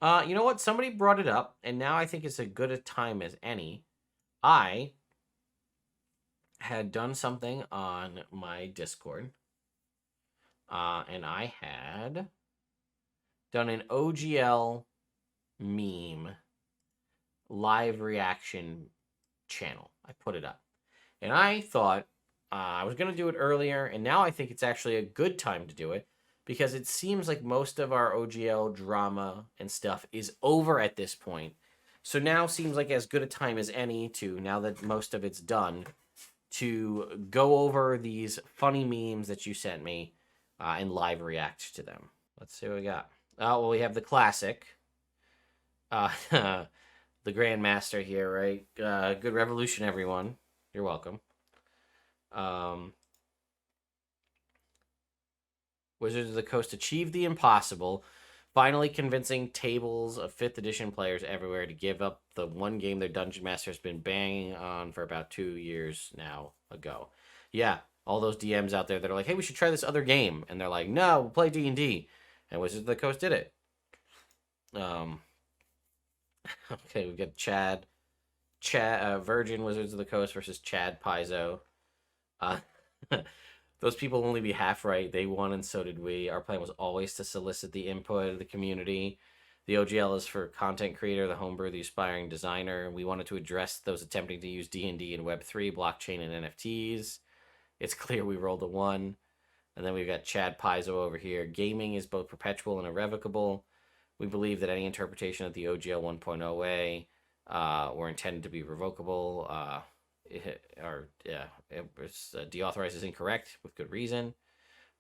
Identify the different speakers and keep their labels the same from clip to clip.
Speaker 1: You know what? Somebody brought it up, and now I think it's as good a time as any. I had done something on my Discord, and I had done an OGL meme live reaction channel. I put it up, and I thought I was going to do it earlier, and now I think it's actually a good time to do it because it seems like most of our OGL drama and stuff is over at this point. So now seems like as good a time as any to, now that most of it's done, to go over these funny memes that you sent me and live react to them. Let's see what we got. Oh, well, we have the classic. The Grandmaster here, right? Good revolution, everyone. You're welcome. Wizards of the Coast achieved the impossible, finally convincing tables of 5th edition players everywhere to give up the one game their Dungeon Master has been banging on for about 2 years now ago. Yeah, all those DMs out there that are like, hey, we should try this other game. And they're like, no, we'll play D&D. And Wizards of the Coast did it. Okay, we've got Virgin Wizards of the Coast versus Chad Paizo. Those people will only be half right. They won, and so did we. Our plan was always to solicit the input of the community. The OGL is for content creator, the homebrew, the aspiring designer. We wanted to address those attempting to use D&D and Web3, blockchain, and NFTs. It's clear we rolled a 1. And then we've got Chad Paizo over here. Gaming is both perpetual and irrevocable. We believe that any interpretation of the OGL 1.0 way were intended to be revocable. Deauthorize is incorrect with good reason.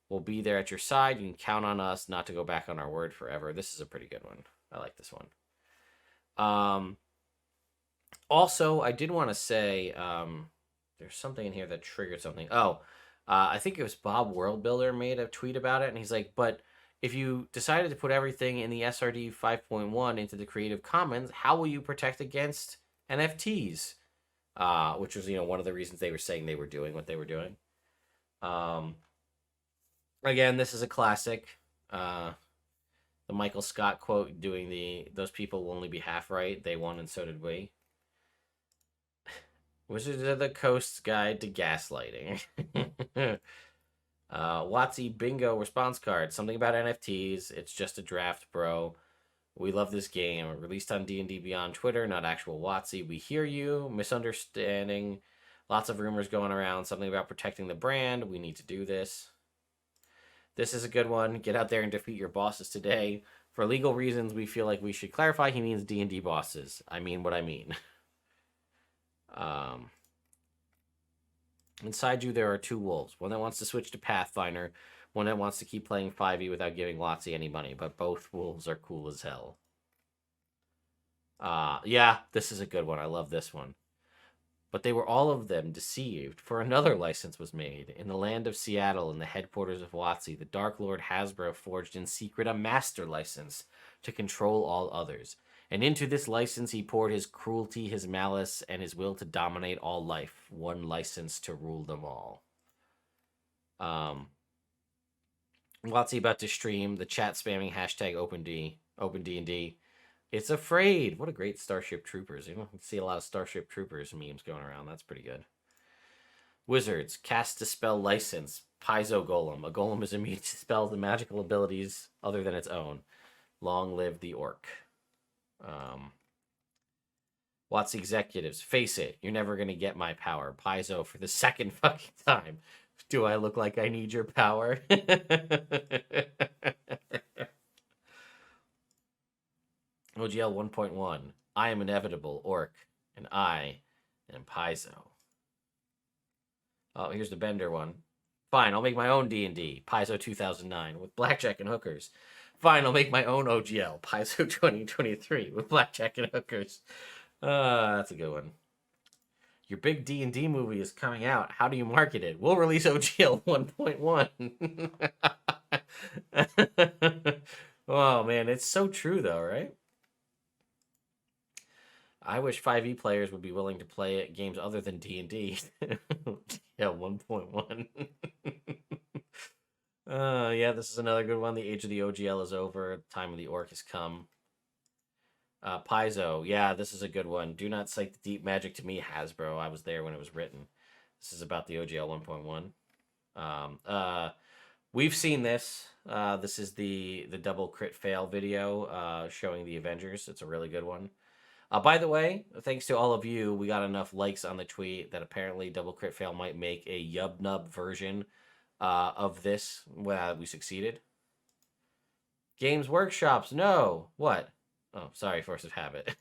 Speaker 1: We'll be there at your side. You can count on us not to go back on our word forever. This is a pretty good one. I like this one. Also, I did want to say there's something in here that triggered something. I think it was Bob Worldbuilder made a tweet about it, and he's like, but if you decided to put everything in the SRD 5.1 into the Creative Commons, how will you protect against NFTs? Which was, one of the reasons they were saying they were doing what they were doing. Again, this is a classic. The Michael Scott quote doing those people will only be half right. They won and so did we. Wizards of the Coast's Guide to Gaslighting. WotC Bingo response card. Something about NFTs. It's just a draft, bro. We love this game. Released on D&D Beyond Twitter, not actual WotC. We hear you. Misunderstanding. Lots of rumors going around. Something about protecting the brand. We need to do this. This is a good one. Get out there and defeat your bosses today. For legal reasons, we feel like we should clarify he means D&D bosses. I mean what I mean. Inside you, there are 2 wolves. One that wants to switch to Pathfinder. One that wants to keep playing 5e without giving WotC any money. But both wolves are cool as hell. Yeah, this is a good one. I love this one. But they were all of them deceived, for another license was made. In the land of Seattle, in the headquarters of WotC, the Dark Lord Hasbro forged in secret a master license to control all others. And into this license he poured his cruelty, his malice, and his will to dominate all life. One license to rule them all. WotC about to stream the chat spamming hashtag OpenD&D. It's afraid. What a great Starship Troopers. You can see a lot of Starship Troopers memes going around. That's pretty good. Wizards. Cast Dispel License. Paizo Golem. A golem is immune to spells and magical abilities other than its own. Long live the orc. WotC executives. Face it. You're never going to get my power. Paizo for the second fucking time. Do I look like I need your power? OGL 1.1. I am inevitable, orc, and I am Paizo. Oh, here's the Bender one. Fine, I'll make my own D&D, Paizo 2009, with blackjack and hookers. Fine, I'll make my own OGL, Paizo 2023, with blackjack and hookers. That's a good one. Your big D&D movie is coming out. How do you market it? We'll release OGL 1.1. Oh, man, it's so true, though, right? I wish 5e players would be willing to play games other than D&D. Yeah, 1.1. Yeah, this is another good one. The age of the OGL is over. The time of the orc has come. Paizo. Yeah, this is a good one. Do not cite the deep magic to me, Hasbro. I was there when it was written. This is about the OGL 1.1. We've seen this. This is the double crit fail video showing the Avengers. It's a really good one. By the way, thanks to all of you, we got enough likes on the tweet that apparently Double Crit Fail might make a Yub Nub version of this. Well, we succeeded. Games Workshops, no. What? Oh, sorry, force of habit.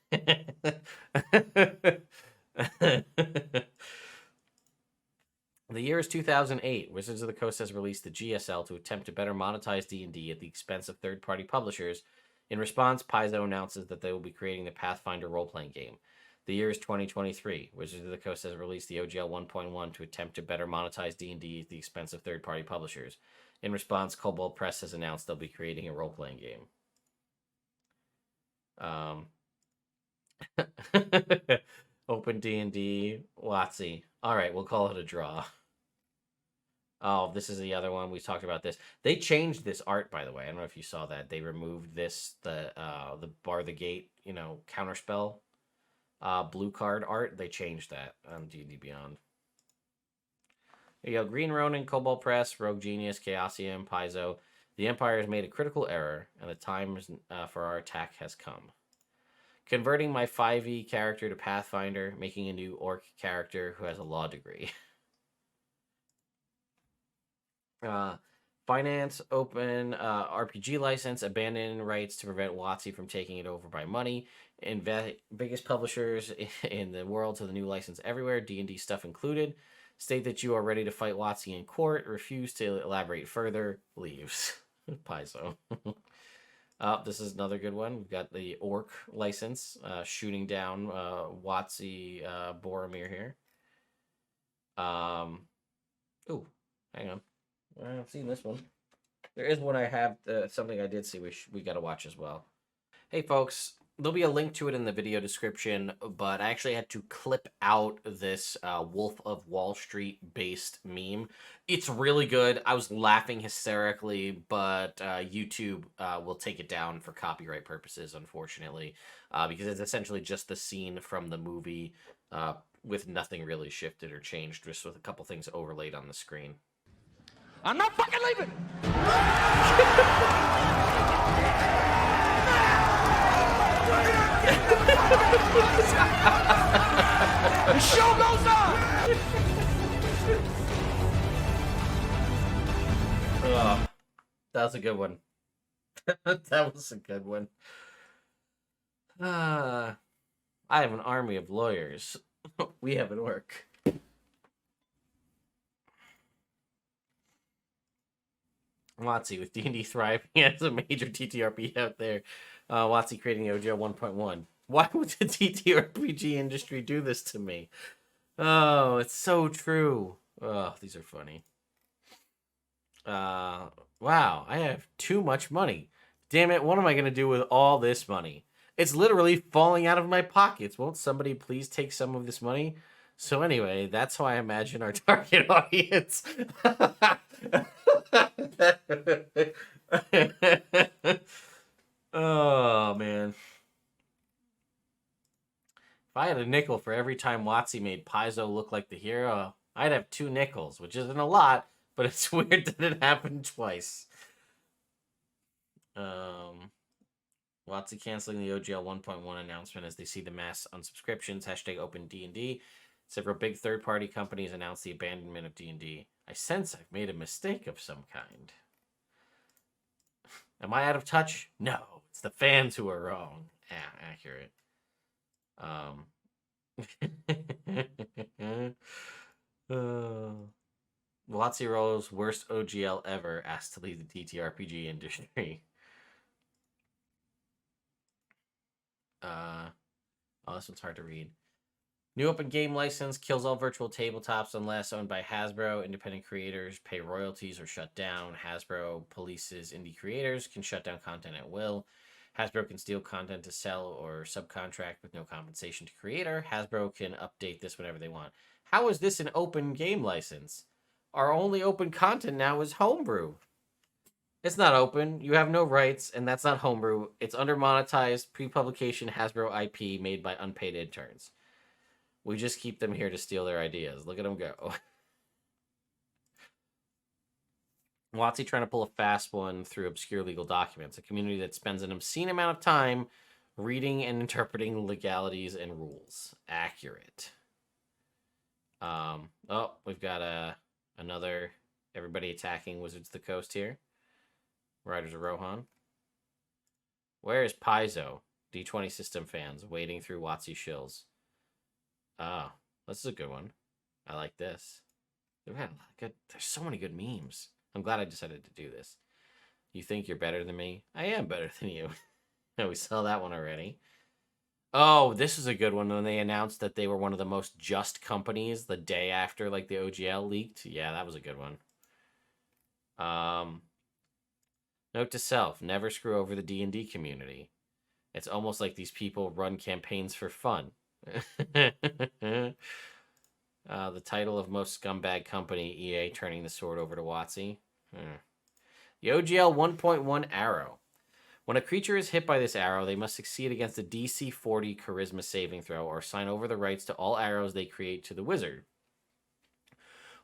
Speaker 1: The year is 2008. Wizards of the Coast has released the GSL to attempt to better monetize D&D at the expense of third-party publishers. In response, Paizo announces that they will be creating the Pathfinder role-playing game. The year is 2023. Wizards of the Coast has released the OGL 1.1 to attempt to better monetize D&D at the expense of third-party publishers. In response, Cobalt Press has announced they'll be creating a role-playing game. Open D&D, WotC. All right, we'll call it a draw. Oh, this is the other one. We talked about this. They changed this art, by the way. I don't know if you saw that. They removed this, the bar the gate, counterspell blue card art. They changed that on D&D Beyond. There you go. Green Ronin, Cobalt Press, Rogue Genius, Chaosium, Paizo. The Empire has made a critical error, and the time for our attack has come. Converting my 5e character to Pathfinder, making a new orc character who has a law degree. Finance, open RPG license, abandon rights to prevent WotC from taking it over by money. Biggest publishers in the world to the new license everywhere, D&D stuff included. State that you are ready to fight WotC in court. Refuse to elaborate further. Leaves. Paizo. This is another good one. We've got the Orc license, shooting down WotC Boromir here. Ooh, hang on. I haven't seen this one. There is one I have, something I did see we got to watch as well. Hey, folks, there'll be a link to it in the video description, but I actually had to clip out this Wolf of Wall Street based meme. It's really good. I was laughing hysterically, but YouTube will take it down for copyright purposes, unfortunately, because it's essentially just the scene from the movie with nothing really shifted or changed, just with a couple things overlaid on the screen.
Speaker 2: I'm not fucking leaving! The show goes on!
Speaker 1: Oh, that was a good one. That was a good one. I have an army of lawyers. We have an orc. WotC with D&D thriving as a major TTRP out there. WotC creating the OGL 1.1. Why would the TTRPG industry do this to me? Oh, it's so true. Oh, these are funny. Wow, I have too much money. Damn it, what am I going to do with all this money? It's literally falling out of my pockets. Won't somebody please take some of this money? So anyway, that's how I imagine our target audience. Oh, man. If I had a nickel for every time WotC made Paizo look like the hero, I'd have 2 nickels, which isn't a lot, but it's weird that it happened twice. WotC canceling the OGL 1.1 announcement as they see the mass unsubscriptions, hashtag open D&D. Several big third-party companies announced the abandonment of D&D. I sense I've made a mistake of some kind. Am I out of touch? No, it's the fans who are wrong. Accurate. WotC Rolls worst OGL ever asked to leave the TTRPG industry. Oh, this one's hard to read. New open game license kills all virtual tabletops unless owned by Hasbro. Independent creators pay royalties or shut down. Hasbro polices indie creators, can shut down content at will. Hasbro can steal content to sell or subcontract with no compensation to creator. Hasbro can update this whenever they want. How is this an open game license? Our only open content now is homebrew. It's not open. You have no rights, and that's not homebrew. It's under monetized pre-publication Hasbro IP made by unpaid interns. We just keep them here to steal their ideas. Look at them go. WotC trying to pull a fast one through obscure legal documents. A community that spends an obscene amount of time reading and interpreting legalities and rules. Accurate. Oh, we've got another everybody attacking Wizards of the Coast here. Riders of Rohan. Where is Paizo? D20 system fans waiting through WotC shills. Oh, this is a good one. I like this. They've had a lot of good. There's so many good memes. I'm glad I decided to do this. You think you're better than me? I am better than you. We saw that one already. Oh, this is a good one when they announced that they were one of the most just companies the day after like the OGL leaked. Yeah, that was a good one. Note to self, never screw over the D&D community. It's almost like these people run campaigns for fun. The title of most scumbag company, EA turning the sword over to WotC. The OGL 1.1 arrow. When a creature is hit by this arrow, they must succeed against a DC 40 charisma saving throw or sign over the rights to all arrows they create to the wizard.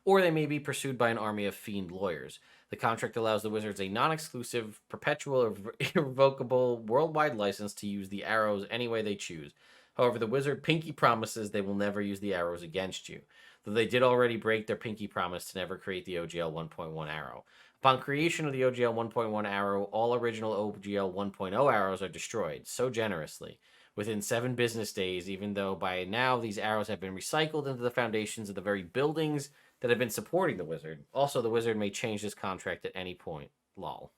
Speaker 1: Or they may be pursued by an army of fiend lawyers. The contract allows the wizards a non-exclusive, perpetual, or irrevocable worldwide license to use the arrows any way they choose. However, the wizard pinky promises they will never use the arrows against you, though they did already break their pinky promise to never create the OGL 1.1 arrow. Upon creation of the OGL 1.1 arrow, all original OGL 1.0 arrows are destroyed, so generously, within 7 business days, even though by now these arrows have been recycled into the foundations of the very buildings that have been supporting the wizard. Also, the wizard may change this contract at any point. Lol.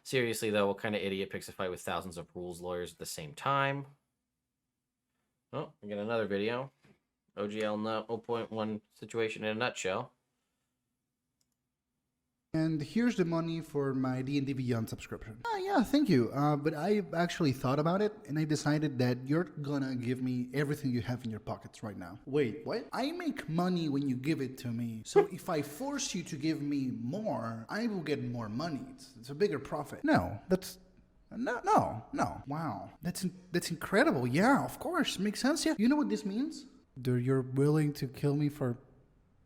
Speaker 1: Seriously, though, what kind of idiot picks a fight with thousands of rules lawyers at the same time? Oh, we got another video. OGL 0.1 situation in a nutshell.
Speaker 3: And here's the money for my D&D Beyond subscription. Yeah, thank you. But I actually thought about it, and I decided that you're gonna give me everything you have in your pockets right now. Wait, what? I make money when you give it to me. So if I force you to give me more, I will get more money. It's a bigger profit. No, that's... No. Wow, that's incredible. Yeah, of course, makes sense. Yeah, you know what this means? That you're willing to kill me for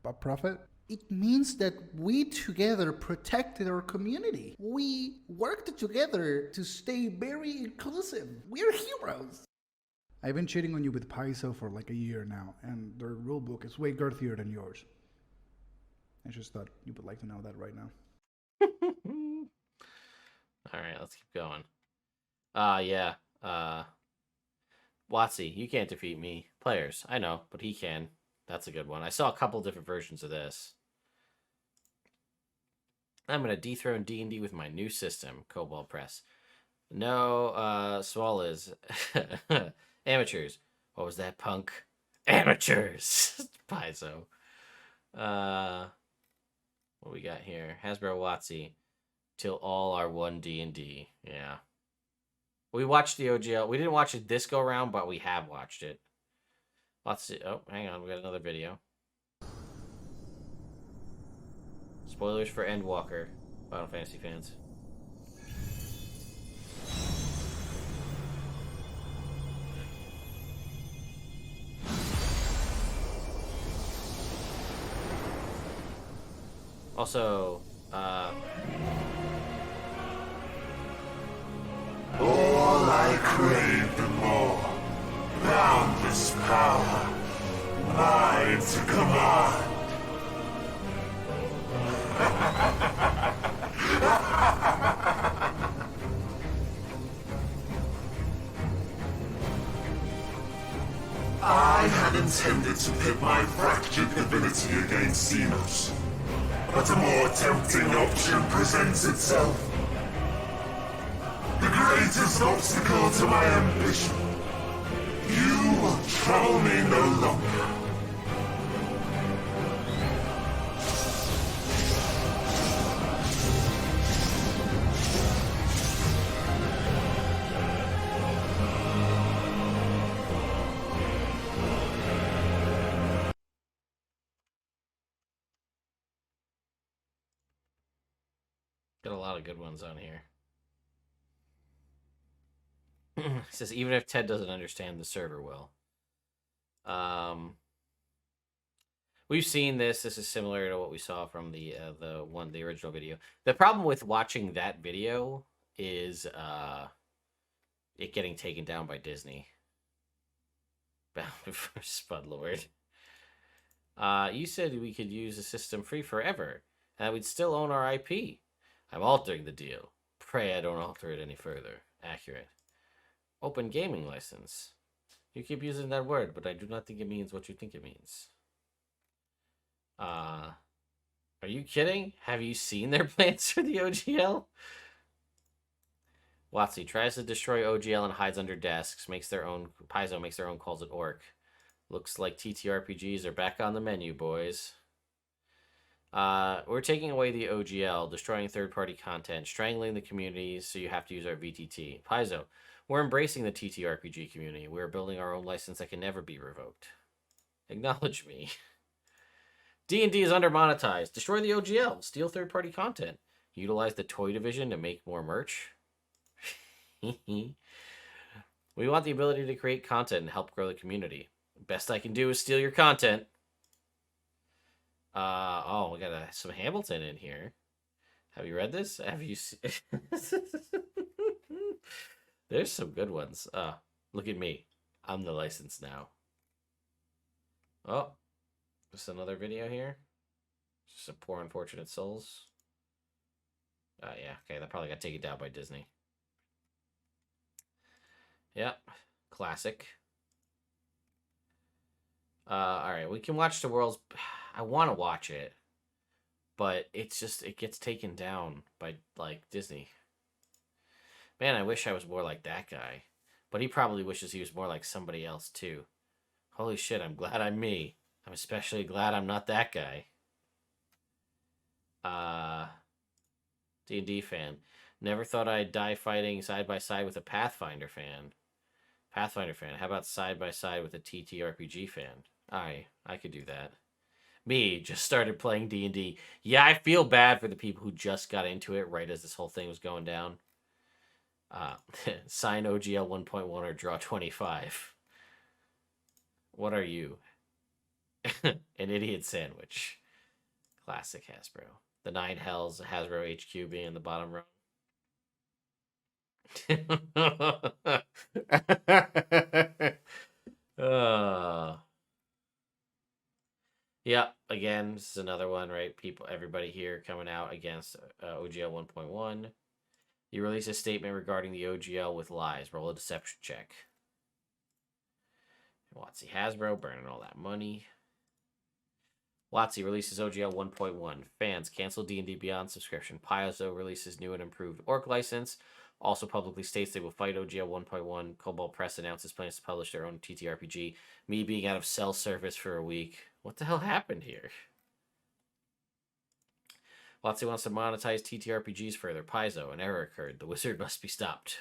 Speaker 3: a profit? It means that we together protected our community. We worked together to stay very inclusive. We're heroes. I've been cheating on you with Paizo for like a year now, and their rulebook is way girthier than yours. I just thought you would like to know that right now.
Speaker 1: All right, let's keep going. Yeah. WotC, you can't defeat me. Players, I know, but he can. That's a good one. I saw a couple different versions of this. I'm going to dethrone D&D with my new system, Cobalt Press. No, Swall is. Amateurs. What was that, punk? Amateurs! Paizo. What we got here? Hasbro WotC. Till all are one D&D. Yeah. We watched the OGL. We didn't watch it this go around, but we have watched it. Let's see. Oh, hang on. We got another video. Spoilers for Endwalker. Final Fantasy fans. Also,
Speaker 4: all I crave and more. Boundless power. Mine to command. I had intended to pit my fractured divinity against Xenos, but a more tempting option presents itself. The greatest obstacle to my ambition. You will trouble me no longer.
Speaker 1: Got a lot of good ones on here. It says even if Ted doesn't understand the server will. We've seen this. This is similar to what we saw from the original video. The problem with watching that video is it getting taken down by Disney. Bound for Spud Lord. You said we could use the system free forever, and we'd still own our IP. I'm altering the deal. Pray I don't alter it any further. Accurate. Open gaming license. You keep using that word, but I do not think it means what you think it means. Are you kidding? Have you seen their plans for the OGL? Watsy tries to destroy OGL and hides under desks. Paizo makes their own calls at Orc. Looks like TTRPGs are back on the menu, boys. We're taking away the OGL, destroying third-party content, strangling the community, so you have to use our VTT. Paizo, we're embracing the TTRPG community. We're building our own license that can never be revoked. Acknowledge me. D&D is under-monetized. Destroy the OGL. Steal third-party content. Utilize the toy division to make more merch. We want the ability to create content and help grow the community. Best I can do is steal your content. We got some Hamilton in here. Have you read this? Have you There's some good ones. Look at me. I'm the license now. Oh, just another video here. Just some poor unfortunate souls. Yeah, okay, that probably got taken down by Disney. Yep, classic. Alright, we can watch the world's... I want to watch it, but it's just, it gets taken down by, like, Disney. Man, I wish I was more like that guy. But he probably wishes he was more like somebody else, too. Holy shit, I'm glad I'm me. I'm especially glad I'm not that guy. D&D fan. Never thought I'd die fighting side by side with a Pathfinder fan. Pathfinder fan. How about side by side with a TTRPG fan? I could do that. Me, just started playing D&D. Yeah, I feel bad for the people who just got into it right as this whole thing was going down. Sign OGL 1.1 or draw 25. What are you? An idiot sandwich. Classic Hasbro. The 9 Hells, Hasbro HQ being in the bottom row. Yeah, again, this is another one, right? Everybody here coming out against OGL 1.1. You release a statement regarding the OGL with lies. Roll a deception check. Watsy Hasbro burning all that money. Watsy releases OGL 1.1. Fans cancel D&D Beyond subscription. Paizo releases new and improved Orc license. Also publicly states they will fight OGL 1.1. Cobalt Press announces plans to publish their own TTRPG. Me being out of cell service for a week. What the hell happened here? Watsy wants to monetize TTRPGs further. Paizo, an error occurred. The wizard must be stopped.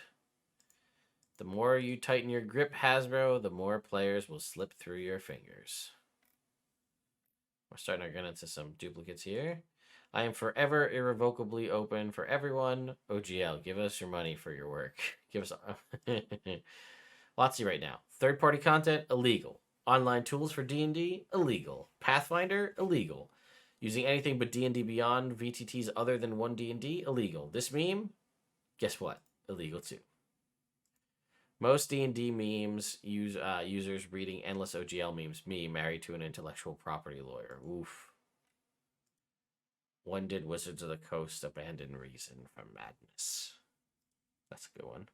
Speaker 1: The more you tighten your grip, Hasbro, the more players will slip through your fingers. We're starting to get into some duplicates here. I am forever irrevocably open for everyone. OGL, give us your money for your work. Give us... Watsy right now. Third-party content, illegal. Online tools for D&D, illegal. Pathfinder, illegal. Using anything but D&D Beyond VTTs other than one D&D, illegal. This meme, guess what? Illegal too. Most D&D memes use users reading endless OGL memes. Me, married to an intellectual property lawyer. Oof. When did Wizards of the Coast abandon reason for madness? That's a good one.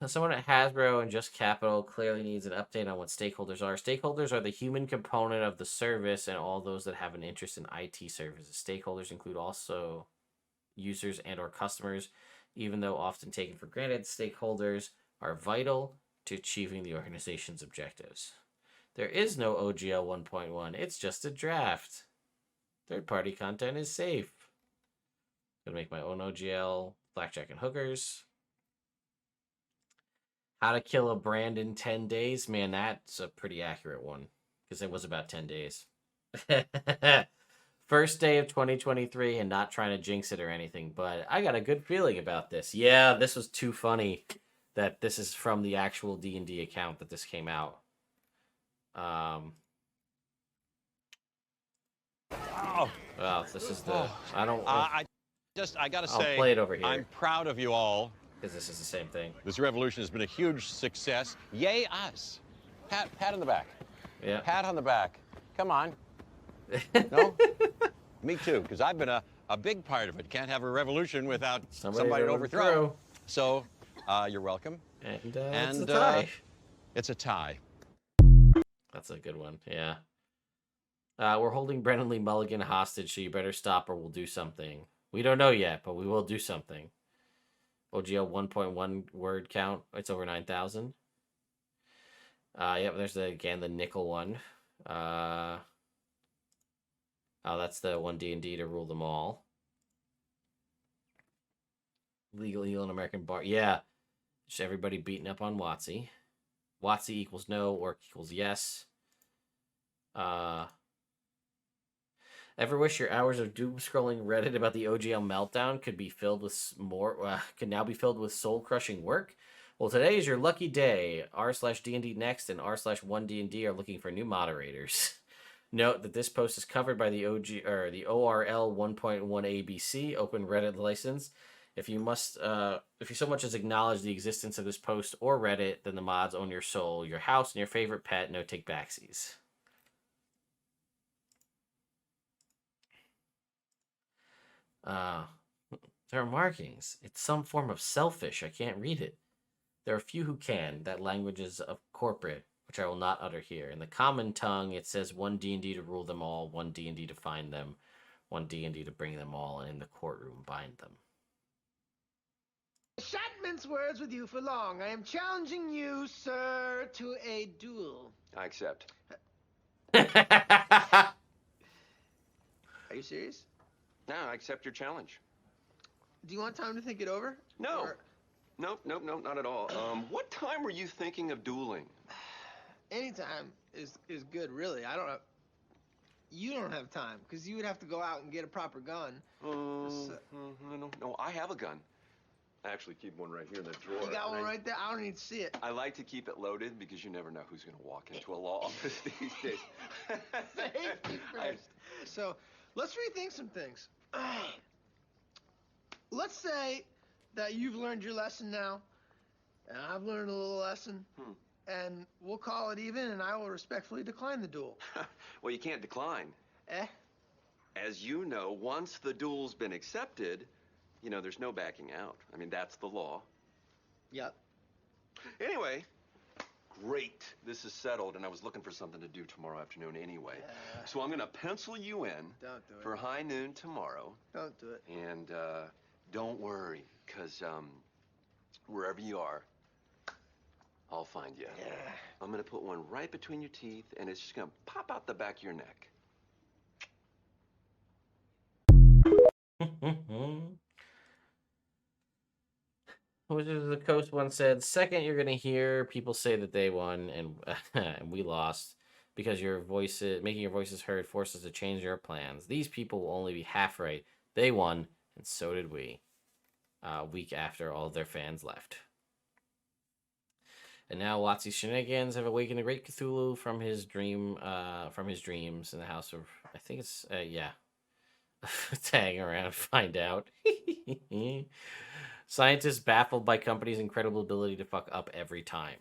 Speaker 1: Someone at Hasbro and Just Capital clearly needs an update on what stakeholders are. Stakeholders are the human component of the service and all those that have an interest in IT services. Stakeholders include also users and or customers. Even though often taken for granted, stakeholders are vital to achieving the organization's objectives. There is no OGL 1.1. It's just a draft. Third-party content is safe. I'm going to make my own OGL, Blackjack and Hookers. How to kill a brand in 10 days? Man, that's a pretty accurate one. Because it was about 10 days. First day of 2023 and not trying to jinx it or anything, but I got a good feeling about this. Yeah, this was too funny that this is from the actual D&D account that this came out. Well, this is the... I don't...
Speaker 5: I gotta
Speaker 1: I'll
Speaker 5: say,
Speaker 1: play it over here.
Speaker 5: I'm proud of you all.
Speaker 1: Because this is the same thing.
Speaker 5: This revolution has been a huge success. Yay us. Pat on the back.
Speaker 1: Yeah.
Speaker 5: Pat on the back. Come on. No? Me too, because I've been a big part of it. Can't have a revolution without somebody to overthrow. So, you're welcome.
Speaker 1: And it's a tie.
Speaker 5: It's a tie.
Speaker 1: That's a good one, yeah. We're holding Brennan Lee Mulligan hostage, so you better stop or we'll do something. We don't know yet, but we will do something. OGL 1.1 word count. It's over 9,000. Yep, there's again the nickel one. Oh, that's the one D&D to rule them all. Legal Eel and American Bar. Yeah, just everybody beating up on WotC. WotC equals no, Orc equals yes. Ever wish your hours of doom scrolling Reddit about the OGL meltdown could be filled with could now be filled with soul crushing work? Well, today is your lucky day. r/D&D Next and r/1D&D are looking for new moderators. Note that this post is covered by the ORL 1.1 ABC open Reddit license. If you so much as acknowledge the existence of this post or Reddit, then the mods own your soul, your house, and your favorite pet. No take backsies. There are markings. It's some form of selfish. I can't read it. There are few who can. That language is of corporate, which I will not utter here. In the common tongue, it says one D&D to rule them all, one D&D to find them, one D&D to bring them all, and in the courtroom bind them.
Speaker 6: I shan't mince words with you for long. I am challenging you, sir, to a duel.
Speaker 7: I accept.
Speaker 6: Are you serious?
Speaker 7: No, I accept your challenge.
Speaker 6: Do you want time to think it over?
Speaker 7: No.
Speaker 6: Or...
Speaker 7: Nope, not at all. What time were you thinking of dueling?
Speaker 6: Anytime is good, really. You don't have time, because you would have to go out and get a proper gun.
Speaker 7: No, I have a gun. I actually keep one right here in the drawer.
Speaker 6: You got one right there? I don't need to see it.
Speaker 7: I like to keep it loaded because you never know who's going to walk into a law office these days.
Speaker 6: Safety first. So, let's rethink some things. Let's say that you've learned your lesson now, and I've learned a little lesson, and we'll call it even, and I will respectfully decline the duel.
Speaker 7: Well, you can't decline.
Speaker 6: Eh?
Speaker 7: As you know, once the duel's been accepted, there's no backing out. I mean, that's the law.
Speaker 6: Yep.
Speaker 7: Anyway, great. This is settled, and I was looking for something to do tomorrow afternoon anyway. So I'm going to pencil you in
Speaker 6: Don't do it.
Speaker 7: for high noon tomorrow.
Speaker 6: Don't do it.
Speaker 7: And don't worry, because wherever you are, I'll find you.
Speaker 6: Yeah.
Speaker 7: I'm going to put one right between your teeth, and it's just going to pop out the back of your neck.
Speaker 1: Wizards of the Coast once said, second, you're going to hear people say that they won and, and we lost because making your voices heard forces to change your plans. These people will only be half right. They won, and so did we. A week after all of their fans left. And now WotC's shenanigans have awakened a great Cthulhu from his dreams in the house of, I think it's, yeah. Tag around and find out. Scientists baffled by company's incredible ability to fuck up every time.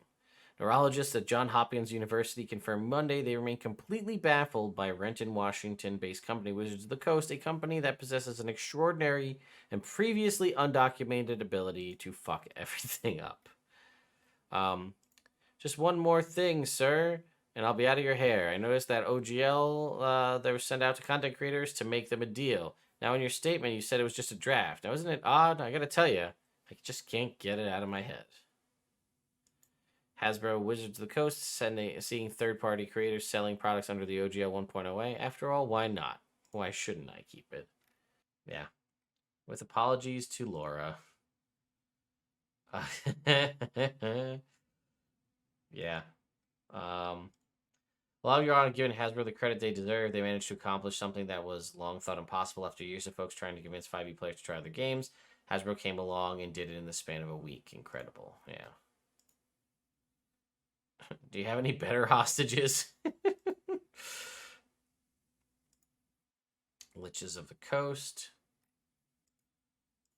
Speaker 1: Neurologists at Johns Hopkins University confirmed Monday they remain completely baffled by Renton, Washington-based company Wizards of the Coast, a company that possesses an extraordinary and previously undocumented ability to fuck everything up. Just one more thing, sir, and I'll be out of your hair. I noticed that OGL they were sent out to content creators to make them a deal. Now, in your statement, you said it was just a draft. Now, isn't it odd? I gotta tell you, I just can't get it out of my head. Hasbro Wizards of the Coast seeing third-party creators selling products under the OGL 1.0. After all, why not? Why shouldn't I keep it? Yeah. With apologies to Laura. Yeah. A lot of you aren't giving Hasbro the credit they deserve. They managed to accomplish something that was long thought impossible after years of folks trying to convince 5e players to try other games. Hasbro came along and did it in the span of a week. Incredible. Yeah. Do you have any better hostages? Liches of the Coast.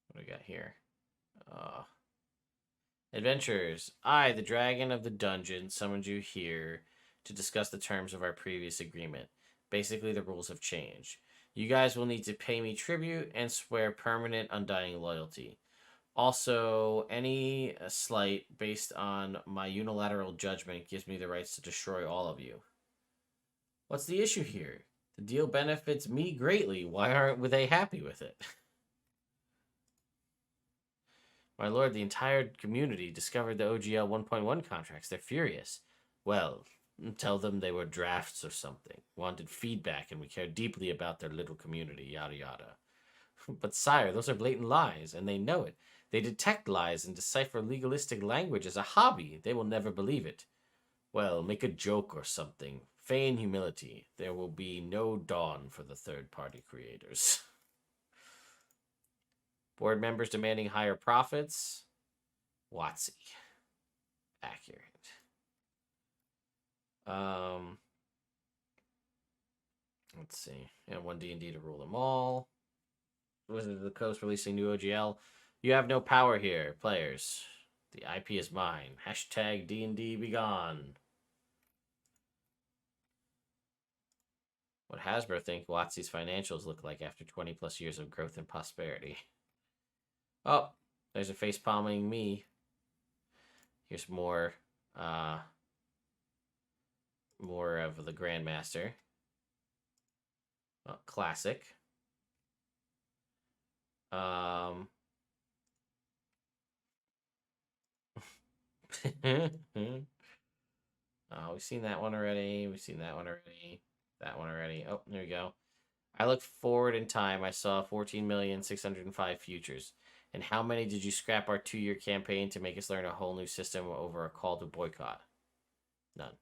Speaker 1: What do we got here? Adventurers. I, the Dragon of the Dungeon, summoned you here to discuss the terms of our previous agreement. Basically, the rules have changed. You guys will need to pay me tribute and swear permanent, undying loyalty. Also, any slight based on my unilateral judgment gives me the rights to destroy all of you. What's the issue here? The deal benefits me greatly. Why aren't they happy with it? My lord, the entire community discovered the OGL 1.1 contracts. They're furious. Well, tell them they were drafts or something. Wanted feedback and we cared deeply about their little community, yada yada. But sire, those are blatant lies, and they know it. They detect lies and decipher legalistic language as a hobby. They will never believe it. Well, make a joke or something. Feign humility. There will be no dawn for the third-party creators. Board members demanding higher profits. WotC. Accurate. Let's see. And one D&D to rule them all. Wizards of the Coast releasing new OGL. You have no power here, players. The IP is mine. Hashtag D&D be gone. What Hasbro think WotC's financials look like after 20 plus years of growth and prosperity. Oh, there's a face palming me. Here's more of the Grandmaster. Oh, classic. We've seen that one already. We've seen that one already. That one already. Oh, there we go. I looked forward in time. I saw 14,605 futures. And how many did you scrap our 2-year campaign to make us learn a whole new system over a call to boycott? None.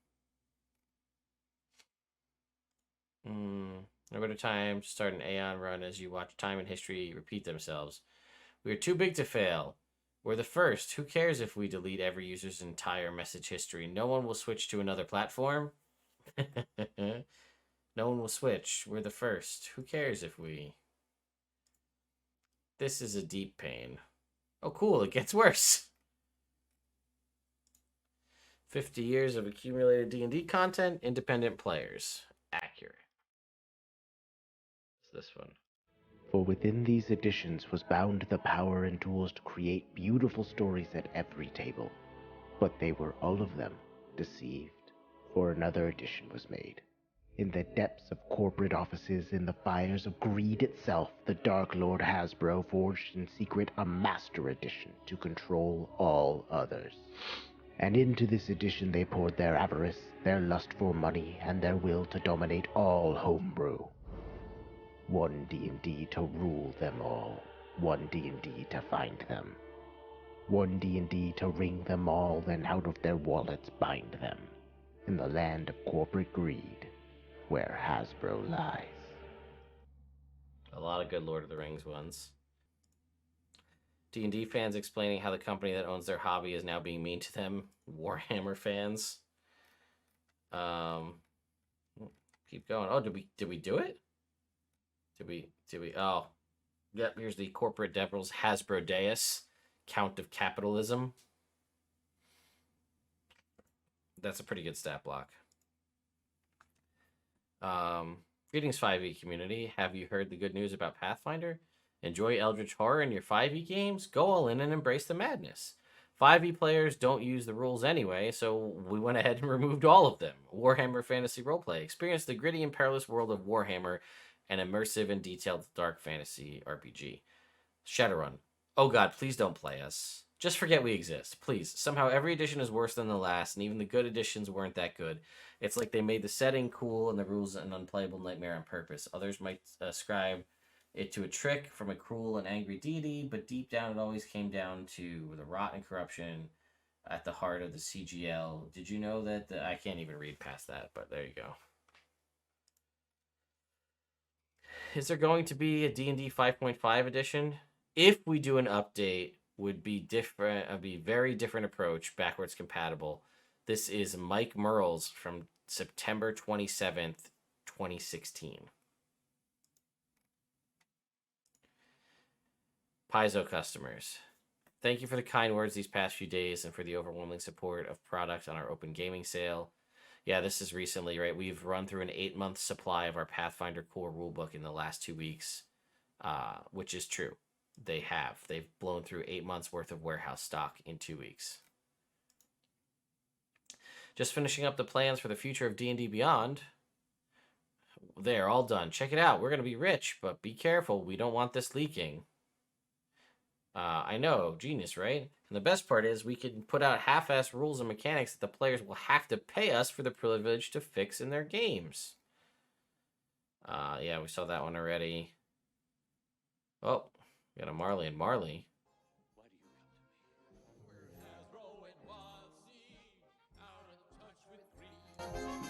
Speaker 1: No better time to start an Aeon run as you watch time and history repeat themselves. We are too big to fail. We're the first. Who cares if we delete every user's entire message history? No one will switch to another platform. No one will switch. We're the first. Who cares if we... This is a deep pain. Oh, cool. It gets worse. 50 years of accumulated D&D content. Independent players. Accurate. It's this one.
Speaker 8: For within these editions was bound the power and tools to create beautiful stories at every table. But they were all of them deceived, for another edition was made. In the depths of corporate offices, in the fires of greed itself, the Dark Lord Hasbro forged in secret a master edition to control all others. And into this edition they poured their avarice, their lust for money, and their will to dominate all homebrew. One D&D to rule them all. One D&D to find them. One D&D to wring them all, then out of their wallets bind them. In the land of corporate greed, where Hasbro lies.
Speaker 1: A lot of good Lord of the Rings ones. D&D fans explaining how the company that owns their hobby is now being mean to them. Warhammer fans. Keep going. Oh, did we do it? Did we? Oh, yep. Here's the corporate devils Hasbro Deus, Count of Capitalism. That's a pretty good stat block. Greetings, 5e community. Have you heard the good news about Pathfinder? Enjoy Eldritch Horror in your 5e games? Go all in and embrace the madness. 5e players don't use the rules anyway, so we went ahead and removed all of them. Warhammer Fantasy Roleplay. Experience the gritty and perilous world of Warhammer, an immersive and detailed dark fantasy RPG. Shadowrun. Oh god, please don't play us. Just forget we exist, please. Somehow every edition is worse than the last, and even the good editions weren't that good. It's like they made the setting cool and the rules an unplayable nightmare on purpose. Others might ascribe it to a trick from a cruel and angry deity, but deep down it always came down to the rot and corruption at the heart of the CGL. Did you know that I can't even read past that, but there you go. Is there going to be a D&D 5.5 edition? If we do an update, would be different. It'd be very different approach, backwards compatible. This is Mike Merles from September 27th, 2016. Paizo customers, thank you for the kind words these past few days and for the overwhelming support of product on our open gaming sale. Yeah, this is recently, right? We've run through an 8-month supply of our Pathfinder core rulebook in the last 2 weeks, which is true. They've blown through 8 months worth of warehouse stock in 2 weeks. Just finishing up the plans for the future of D&D Beyond. They're all done. Check it out. We're going to be rich, but be careful. We don't want this leaking. I know, genius, right? And the best part is we can put out half-ass rules and mechanics that the players will have to pay us for the privilege to fix in their games. Yeah, we saw that one already. Oh, we got a Marley and Marley.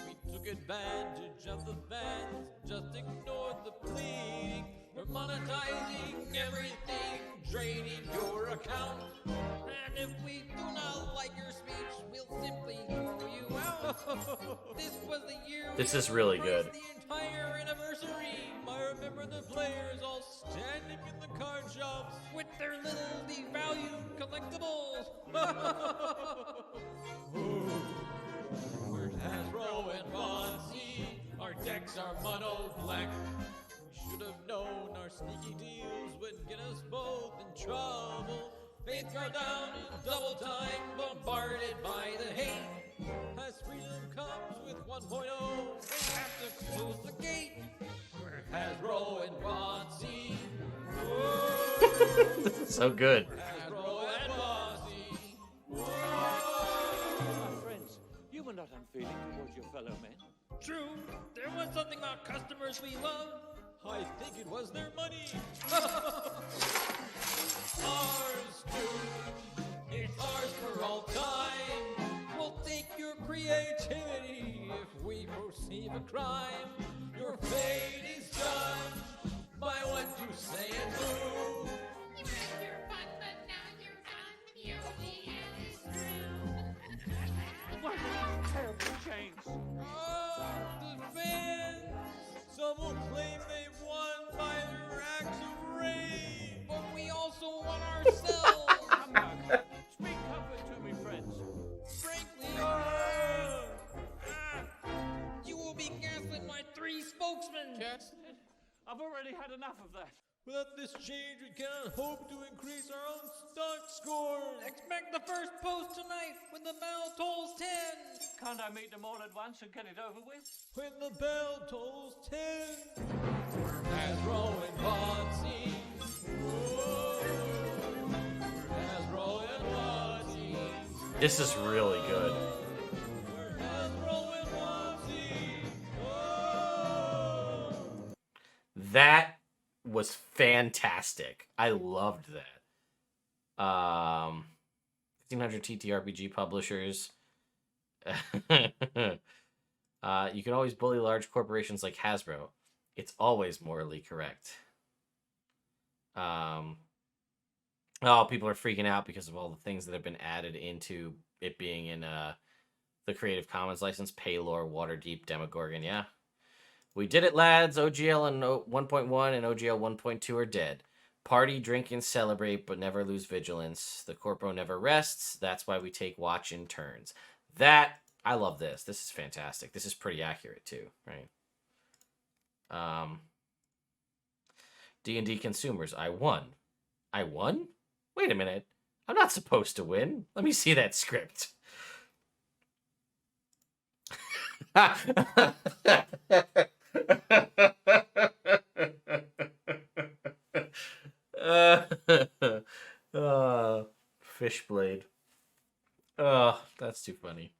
Speaker 9: We took advantage of the fans, just ignored the pleading. We're monetizing everything, draining your account. And if we do not like your speech, we'll simply throw you out. This was the year.
Speaker 1: This is really good.
Speaker 9: The entire anniversary. I remember the players all standing in the card shops with their little devalued collectibles. We're Hasbro and Fonzie. Our decks are mono black. We should have known our sneaky deals would get us both in trouble. Faith go down in double time, bombarded by the hate. As freedom comes with 1.0, they have to close the gate. We're Hasbro and Fonzie.
Speaker 1: This is so good.
Speaker 9: Hasbro and Fonzie.
Speaker 2: My friends, you were not unfeeling towards your fellow men.
Speaker 9: True, there was something about customers we love. I think it was their money. Ours too. It's ours for all time. We'll take your creativity if we perceive a crime. Your fate is judged by what you say and do.
Speaker 10: You had your fun, but now you're gone. The OGL is through.
Speaker 2: What a terrible change.
Speaker 9: The fans. Some will claim they've won by their acts of rage, but we also won ourselves.
Speaker 2: Come now, speak comfort to me, friends.
Speaker 9: Frankly, you will be gaslit by 3 spokesmen.
Speaker 2: Gaslit? I've already had enough of that.
Speaker 9: Without this change, we cannot hope to increase our own stock scores. Expect the first post tonight when the bell tolls 10.
Speaker 2: Can't I meet them all at once and get it over with?
Speaker 9: When the bell tolls 10. Hasbro and Fonzie. Hasbro and Fonzie.
Speaker 1: This is really good.
Speaker 9: Hasbro and Fonzie.
Speaker 1: That was fantastic. I loved that. 1500 TTRPG publishers. You can always bully large corporations like Hasbro. It's always morally correct. Oh, people are freaking out because of all the things that have been added into it being in the Creative Commons license. Paylor, Waterdeep, Demogorgon, yeah. We did it, lads. OGL and 1.1 and OGL 1.2 are dead. Party, drink, and celebrate, but never lose vigilance. The corpo never rests. That's why we take watch in turns. I love this. This is fantastic. This is pretty accurate, too, right? D&D consumers, I won. I won? Wait a minute. I'm not supposed to win. Let me see that script. Fishblade. Oh, that's too funny.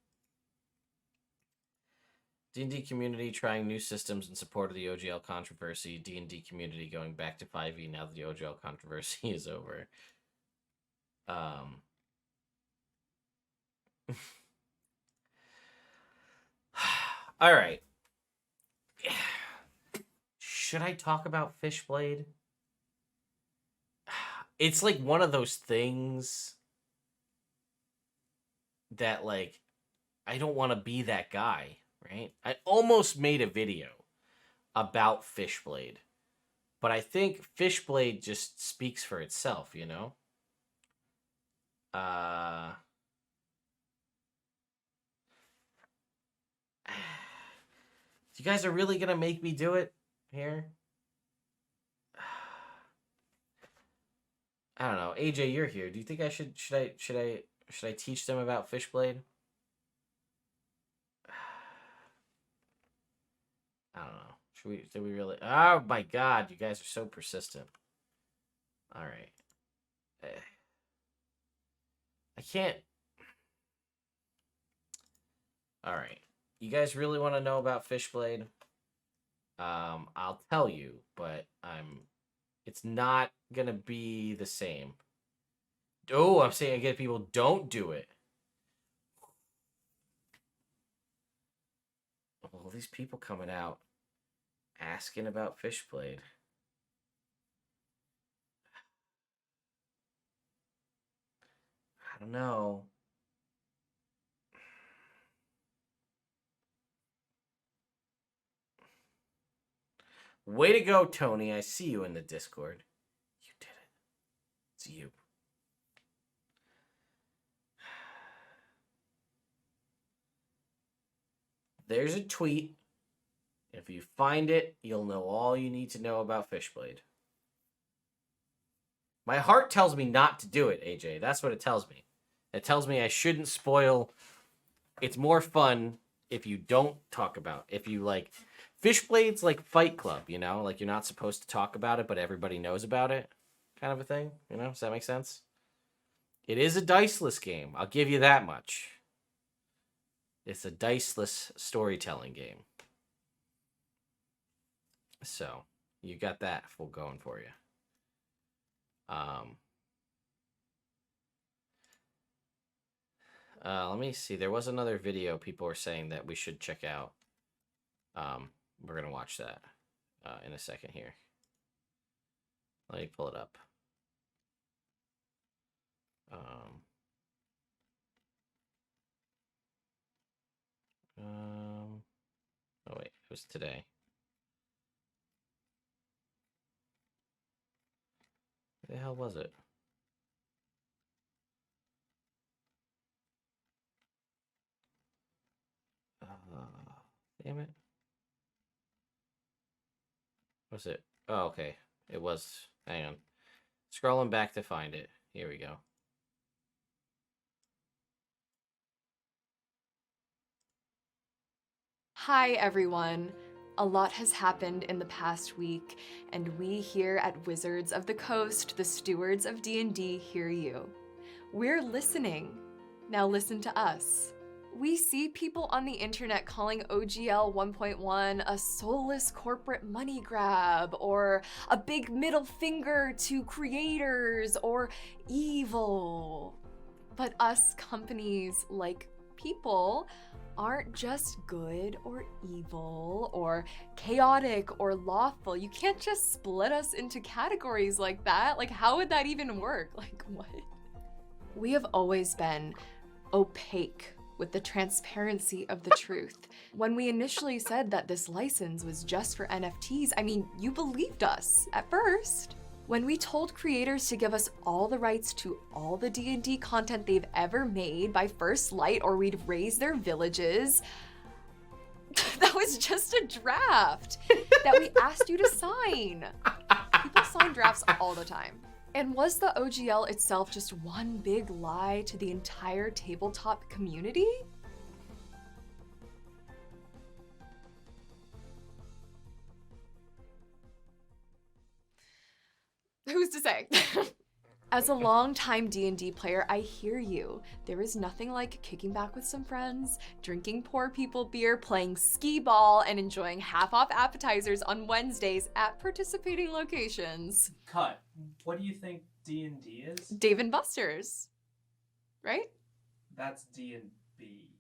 Speaker 1: D&D community trying new systems in support of the OGL controversy. D&D community going back to 5e now that the OGL controversy is over. All right. Should I talk about Fishblade? It's like one of those things that, like, I don't want to be that guy, right? I almost made a video about Fishblade, but I think Fishblade just speaks for itself, you know? You guys are really gonna make me do it here? I don't know. AJ, you're here. Do you think I should I teach them about Fishblade? I don't know. Should we really? Oh my God, you guys are so persistent. All right. I can't. All right. You guys really want to know about Fishblade? I'll tell you, but it's not gonna be the same. Oh, I'm saying again, people, don't do it. All these people coming out asking about Fishblade. I don't know. Way to go, Tony. I see you in the Discord. You did it. It's you. There's a tweet. If you find it, you'll know all you need to know about Fishblade. My heart tells me not to do it, AJ. That's what it tells me. It tells me I shouldn't spoil. It's more fun if you don't talk about. If you like, Fishblade's like Fight Club, you know? Like, you're not supposed to talk about it, but everybody knows about it, kind of a thing. You know? Does that make sense? It is a diceless game. I'll give you that much. It's a diceless storytelling game. So, you got that full going for you. Let me see. There was another video people were saying that we should check out. We're going to watch that in a second here. Let me pull it up. Oh, wait. It was today. Where the hell was it? Damn it. Was it? Oh, okay. It was. Hang on. Scrolling back to find it. Here we go.
Speaker 11: Hi, everyone. A lot has happened in the past week, and we here at Wizards of the Coast, the stewards of D&D, hear you. We're listening. Now listen to us. We see people on the internet calling OGL 1.1 a soulless corporate money grab, or a big middle finger to creators, or evil. But us companies, like people, aren't just good or evil or chaotic or lawful. You can't just split us into categories like that. Like, how would that even work? Like, what? We have always been opaque with the transparency of the truth. When we initially said that this license was just for NFTs, I mean, you believed us at first. When we told creators to give us all the rights to all the D&D content they've ever made by First Light, or we'd raise their villages, that was just a draft that we asked you to sign. People sign drafts all the time. And was the OGL itself just one big lie to the entire tabletop community? Who's to say? As a longtime D&D player, I hear you. There is nothing like kicking back with some friends, drinking poor people beer, playing skee-ball, and enjoying half-off appetizers on Wednesdays at participating locations.
Speaker 12: Cut. What do you think D&D is?
Speaker 11: Dave and Buster's, right?
Speaker 12: That's D&B.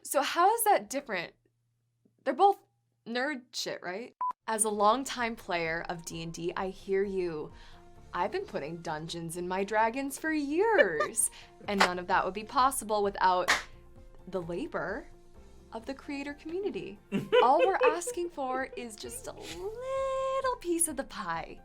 Speaker 11: So how is that different? They're both nerd shit, right? As a longtime player of D&D, I hear you. I've been putting dungeons in my dragons for years, and none of that would be possible without the labor of the creator community. All we're asking for is just a little piece of the pie.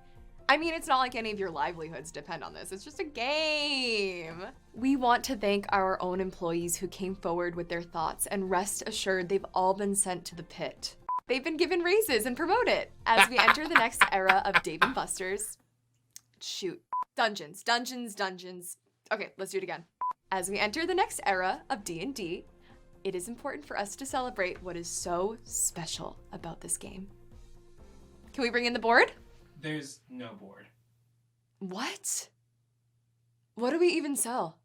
Speaker 11: I mean, it's not like any of your livelihoods depend on this. It's just a game. We want to thank our own employees who came forward with their thoughts, and rest assured they've all been sent to the pit. They've been given raises and promoted as we enter the next era of Dave & Buster's. Shoot. Dungeons. Okay, let's do it again. As we enter the next era of D&D, it is important for us to celebrate what is so special about this game. Can we bring in the board?
Speaker 12: There's no board.
Speaker 11: What? What do we even sell?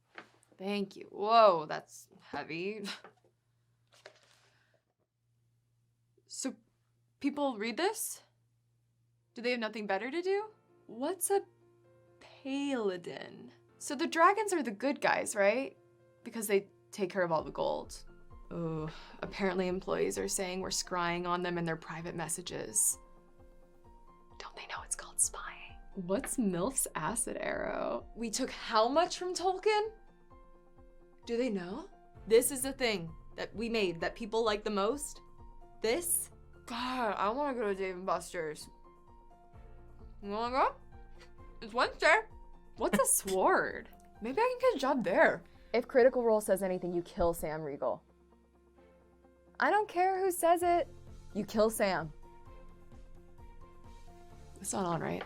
Speaker 11: Thank you. Whoa, that's heavy. So, people read this? Do they have nothing better to do? What's a paladin? So the dragons are the good guys, right? Because they take care of all the gold. Oh, apparently employees are saying we're scrying on them in their private messages. Don't they know it's called spying? What's MILF's acid arrow? We took how much from Tolkien? Do they know? This is the thing that we made that people like the most. This? God, I want to go to Dave & Buster's. You want to go? It's Wednesday. What's a sword? Maybe I can get a job there. If Critical Role says anything, you kill Sam Riegel. I don't care who says it. You kill Sam. It's not on, right?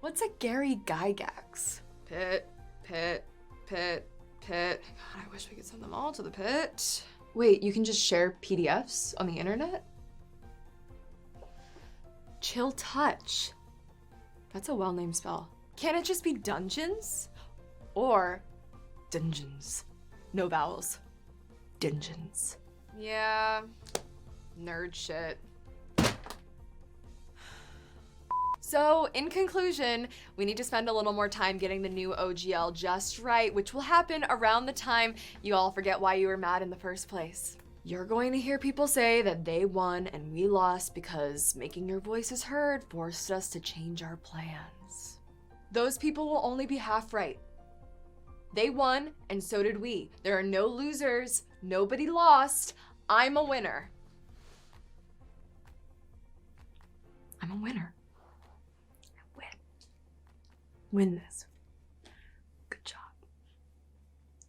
Speaker 11: What's a Gary Gygax? Pit. God, I wish we could send them all to the pit. Wait, you can just share PDFs on the internet? Chill Touch. That's a well-named spell. Can't it just be dungeons? Or dungeons. No vowels. Dungeons. Yeah, nerd shit. So, in conclusion, we need to spend a little more time getting the new OGL just right, which will happen around the time you all forget why you were mad in the first place. You're going to hear people say that they won and we lost because making your voices heard forced us to change our plans. Those people will only be half right. They won, and so did we. There are no losers, nobody lost. I'm a winner. I'm a winner. Win this. Good job.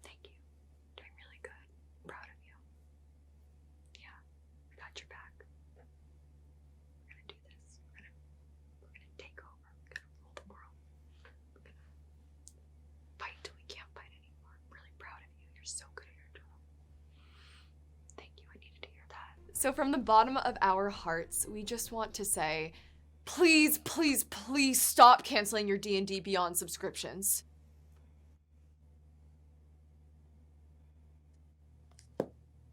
Speaker 11: Thank you. Doing really good. I'm proud of you. Yeah, I got your back. We're gonna do this. We're gonna take over. We're gonna rule the world. We're gonna fight till we can't fight anymore. I'm really proud of you. You're so good at your job. Thank you. I needed to hear that. So from the bottom of our hearts, we just want to say, please, please, please stop canceling your D&D Beyond subscriptions.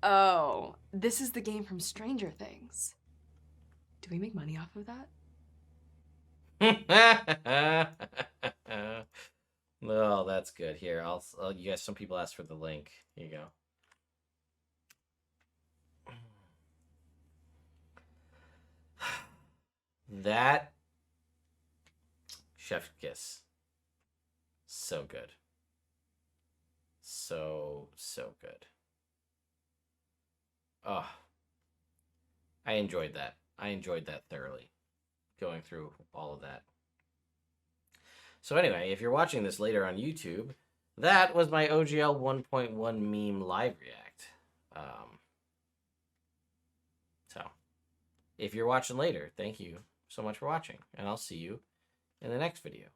Speaker 11: Oh, this is the game from Stranger Things. Do we make money off of that?
Speaker 1: Oh, that's good. Here, I'll you guys, some people asked for the link. Here you go. That chef kiss. So good. So good. Oh, I enjoyed that. I enjoyed that thoroughly. Going through all of that. So anyway, if you're watching this later on YouTube, that was my OGL 1.1 meme live react. So, if you're watching later, thank you so much for watching, and I'll see you in the next video.